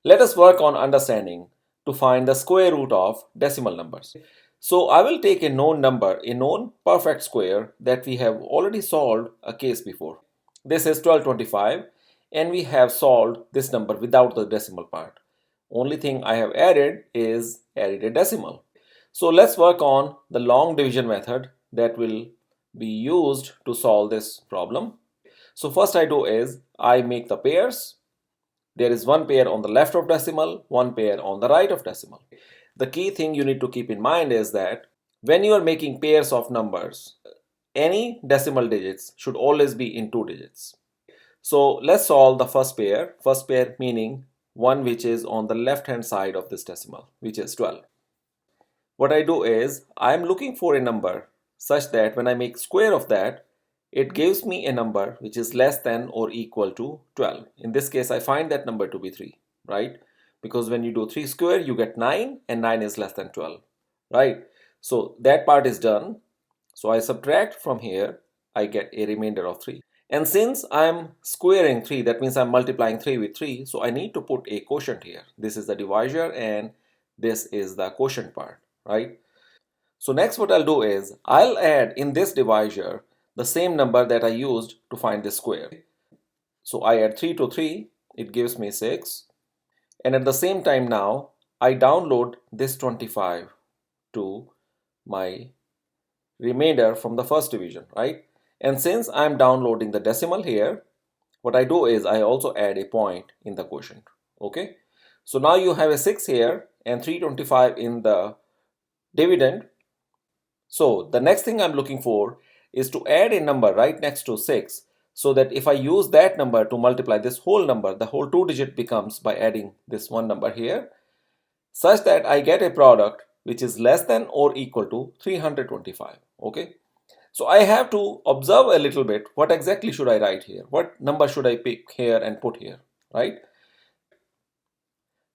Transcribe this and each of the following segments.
Let us work on understanding to find the square root of decimal numbers. So I will take a known number, a known perfect square that we have already solved a case before. This is 1225 and we have solved this number without the decimal part. Only thing I have added is added a decimal. So let's work on the long division method that will be used to solve this problem. So first I do is I make the pairs. There is one pair on the left of decimal, one pair on the right of decimal. The key thing you need to keep in mind is that when you are making pairs of numbers, any decimal digits should always be in two digits. So let's solve the first pair meaning one which is on the left hand side of this decimal, which is 12. What I do is I am looking for a number such that when I make square of that, it gives me a number which is less than or equal to 12. In this case, I find that number to be 3, right? Because when you do 3 square, you get 9 and 9 is less than 12, right? So that part is done. So I subtract from here, I get a remainder of 3. And since I'm squaring 3, that means I'm multiplying 3 with 3. So I need to put a quotient here. This is the divisor and this is the quotient part, right? So next what I'll do is I'll add in this divisor the same number that I used to find this square. So I add 3 to 3, it gives me 6. And at the same time now, I download this 25 to my remainder from the first division, right? And since I'm downloading the decimal here, what I do is I also add a point in the quotient, okay? So now you have a 6 here and 325 in the dividend. So the next thing I'm looking for is to add a number right next to 6 so that if I use that number to multiply this whole number, the whole 2-digit becomes by adding this one number here, such that I get a product which is less than or equal to 325, okay? So I have to observe a little bit what exactly should I write here, what number should I pick here and put here, right?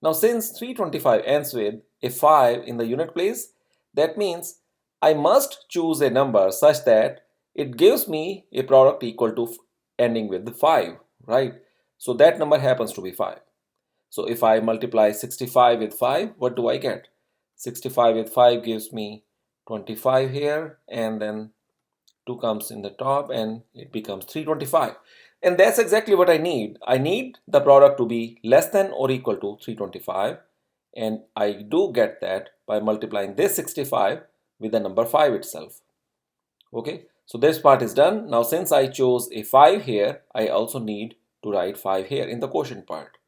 Now since 325 ends with a 5 in the unit place, that means I must choose a number such that it gives me a product equal to ending with the 5, right? So that number happens to be 5. So if I multiply 65 with 5, what do I get? 65 with 5 gives me 25 here, and then 2 comes in the top and it becomes 325. And that's exactly what I need. I need the product to be less than or equal to 325, and I do get that by multiplying this 65 with the number 5 itself. Okay, so this part is done. Now since I chose a 5 here, I also need to write 5 here in the quotient part.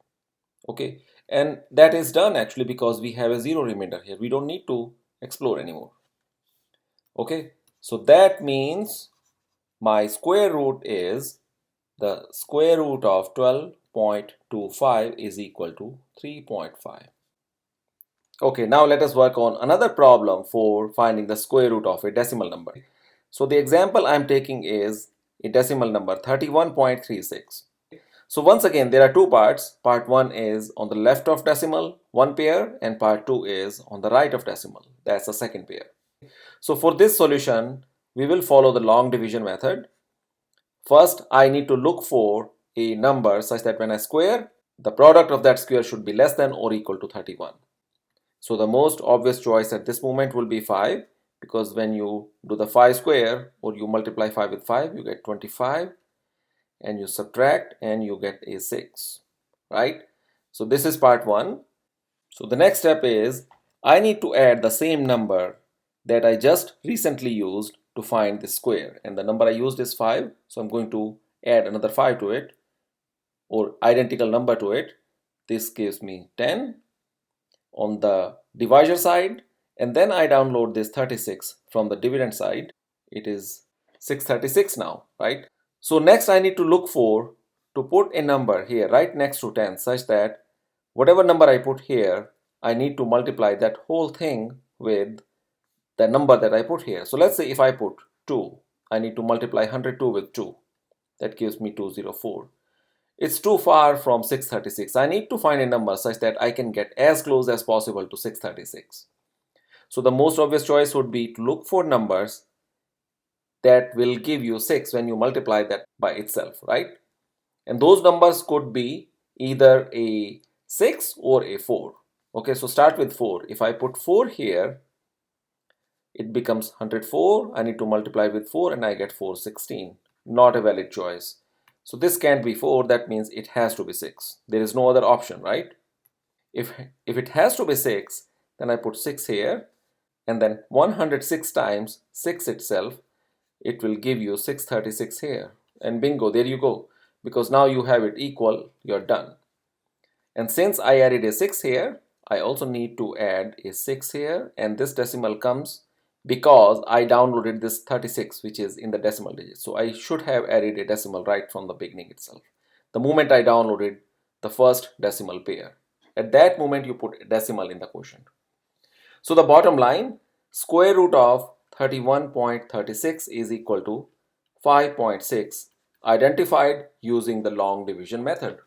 Okay, and that is done actually because we have a 0 remainder here. We don't need to explore anymore. Okay, so that means my square root is the square root of 12.25 is equal to 3.5. Okay, now let us work on another problem for finding the square root of a decimal number. So the example I'm taking is a decimal number 31.36. So once again, there are two parts. Part 1 is on the left of decimal, one pair, and part 2 is on the right of decimal. That's the second pair. So for this solution, we will follow the long division method. First, I need to look for a number such that when I square, the product of that square should be less than or equal to 31. So the most obvious choice at this moment will be 5, because when you do the 5 square or you multiply 5 with 5, you get 25, and you subtract and you get a 6, right? So this is part 1. So the next step is I need to add the same number that I just recently used to find this square, and the number I used is 5, so I'm going to add another 5 to it, or identical number to it. This gives me 10 on the divisor side, and then I download this 36 from the dividend side. It is 636 now, right? So next I need to look for to put a number here right next to 10 such that whatever number I put here, I need to multiply that whole thing with the number that I put here. So let's say if I put 2, I need to multiply 102 with 2. That gives me 204. It's too far from 636. I need to find a number such that I can get as close as possible to 636. So the most obvious choice would be to look for numbers that will give you 6 when you multiply that by itself, right? And those numbers could be either a 6 or a 4. Okay, so start with 4. If I put 4 here, it becomes 104. I need to multiply with 4 and I get 416. Not a valid choice. So this can't be 4. That means it has to be 6. There is no other option, right? If it has to be 6, then I put 6 here, and then 106 times 6 itself, it will give you 636 here. And bingo, there you go. Because now you have it equal, you're done. And since I added a 6 here, I also need to add a 6 here, and this decimal comes because I downloaded this 36, which is in the decimal digits. So I should have added a decimal right from the beginning itself. The moment I downloaded the first decimal pair. At that moment, you put a decimal in the quotient. So the bottom line, square root of 31.36 is equal to 5.6, identified using the long division method.